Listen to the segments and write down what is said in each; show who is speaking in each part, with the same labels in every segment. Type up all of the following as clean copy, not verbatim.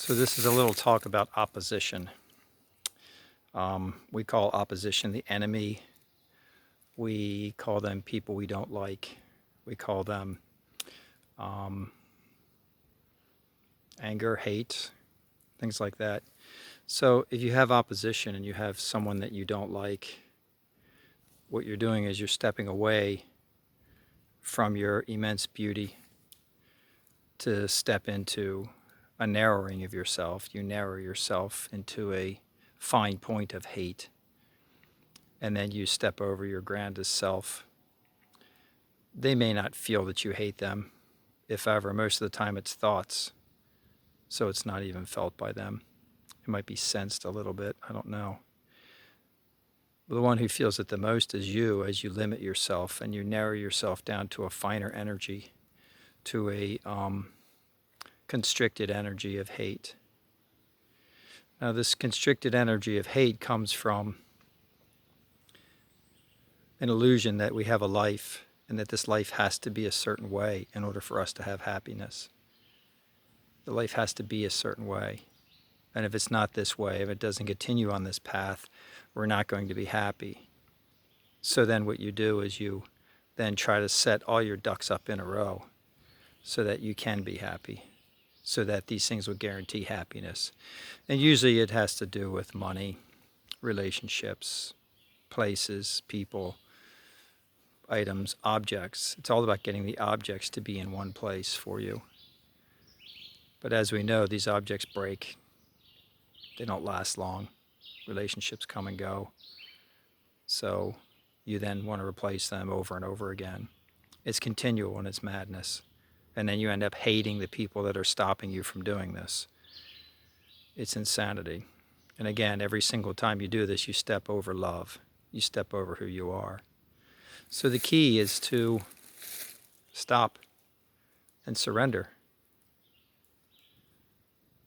Speaker 1: So this is a little talk about opposition. We call opposition the enemy. We call them people we don't like. We call them anger, hate, things like that. So if you have opposition and you have someone that you don't like, what you're doing is you're stepping away from your immense beauty to step into a narrowing of yourself. You narrow yourself into a fine point of hate, and then you step over your grandest self. They may not feel that you hate them, if ever. Most of the time it's thoughts, so it's not even felt by them. It might be sensed a little bit, I don't know. But the one who feels it the most is you, as you limit yourself and you narrow yourself down to a finer energy, to a constricted energy of hate. Now, this constricted energy of hate comes from an illusion that we have a life and that this life has to be a certain way in order for us to have happiness. The life has to be a certain way. And if it's not this way, if it doesn't continue on this path, we're not going to be happy. So then what you do is you then try to set all your ducks up in a row so that you can be happy, so that these things will guarantee happiness. And usually it has to do with money, relationships, places, people, items, objects. It's all about getting the objects to be in one place for you. But as we know, these objects break. They don't last long. Relationships come and go. So you then want to replace them over and over again. It's continual and it's madness. And then you end up hating the people that are stopping you from doing this. It's insanity. And again, every single time you do this, you step over love. You step over who you are. So the key is to stop and surrender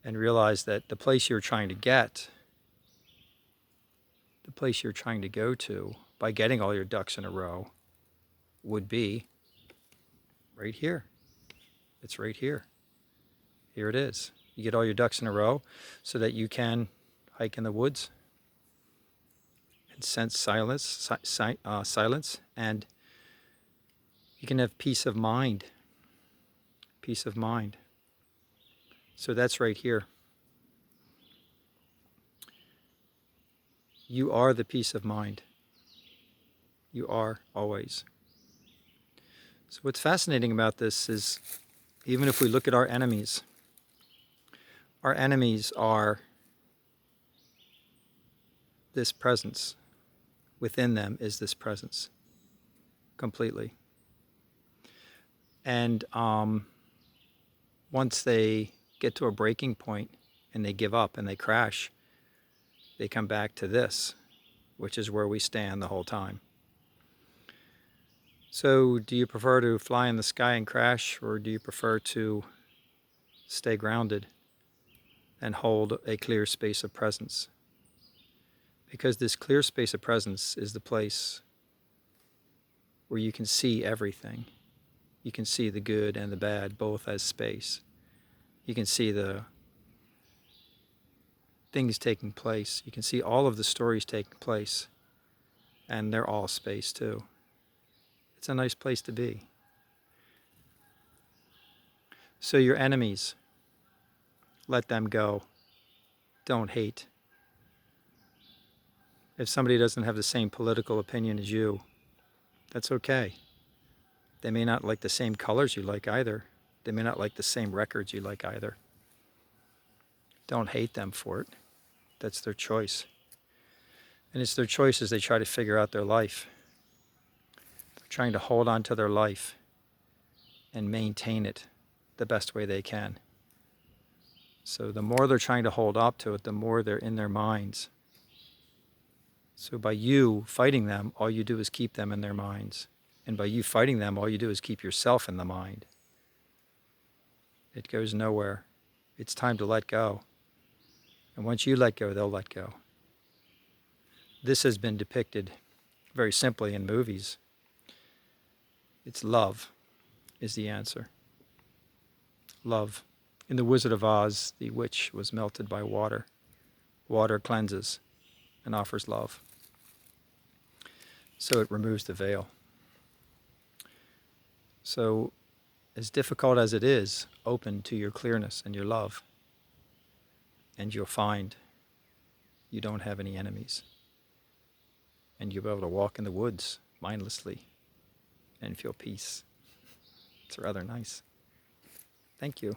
Speaker 1: and realize that the place you're trying to get, the place you're trying to go to by getting all your ducks in a row would be right here. It's right here. Here it is. You get all your ducks in a row so that you can hike in the woods and sense silence, and you can have peace of mind. Peace of mind. So that's right here. You are the peace of mind. You are always. So what's fascinating about this is, even if we look at our enemies are this presence. Within them is this presence completely. And once they get to a breaking point and they give up and they crash, they come back to this, which is where we stand the whole time. So do you prefer to fly in the sky and crash, or do you prefer to stay grounded and hold a clear space of presence? Because this clear space of presence is the place where you can see everything. You can see the good and the bad both as space. You can see the things taking place. You can see all of the stories taking place, and they're all space too. It's a nice place to be. So your enemies, let them go. Don't hate. If somebody doesn't have the same political opinion as you, that's okay. They may not like the same colors you like either. They may not like the same records you like either. Don't hate them for it. That's their choice. And it's their choice as they try to figure out their life. They're trying to hold on to their life and maintain it the best way they can. So the more they're trying to hold up to it, the more they're in their minds. So by you fighting them, all you do is keep them in their minds. And by you fighting them, all you do is keep yourself in the mind. It goes nowhere. It's time to let go. And once you let go, they'll let go. This has been depicted very simply in movies. It's love is the answer. Love. In The Wizard of Oz, the witch was melted by water. Water cleanses and offers love. So it removes the veil. So, as difficult as it is, open to your clearness and your love, and you'll find you don't have any enemies. And you'll be able to walk in the woods mindlessly and feel peace. It's rather nice. Thank you.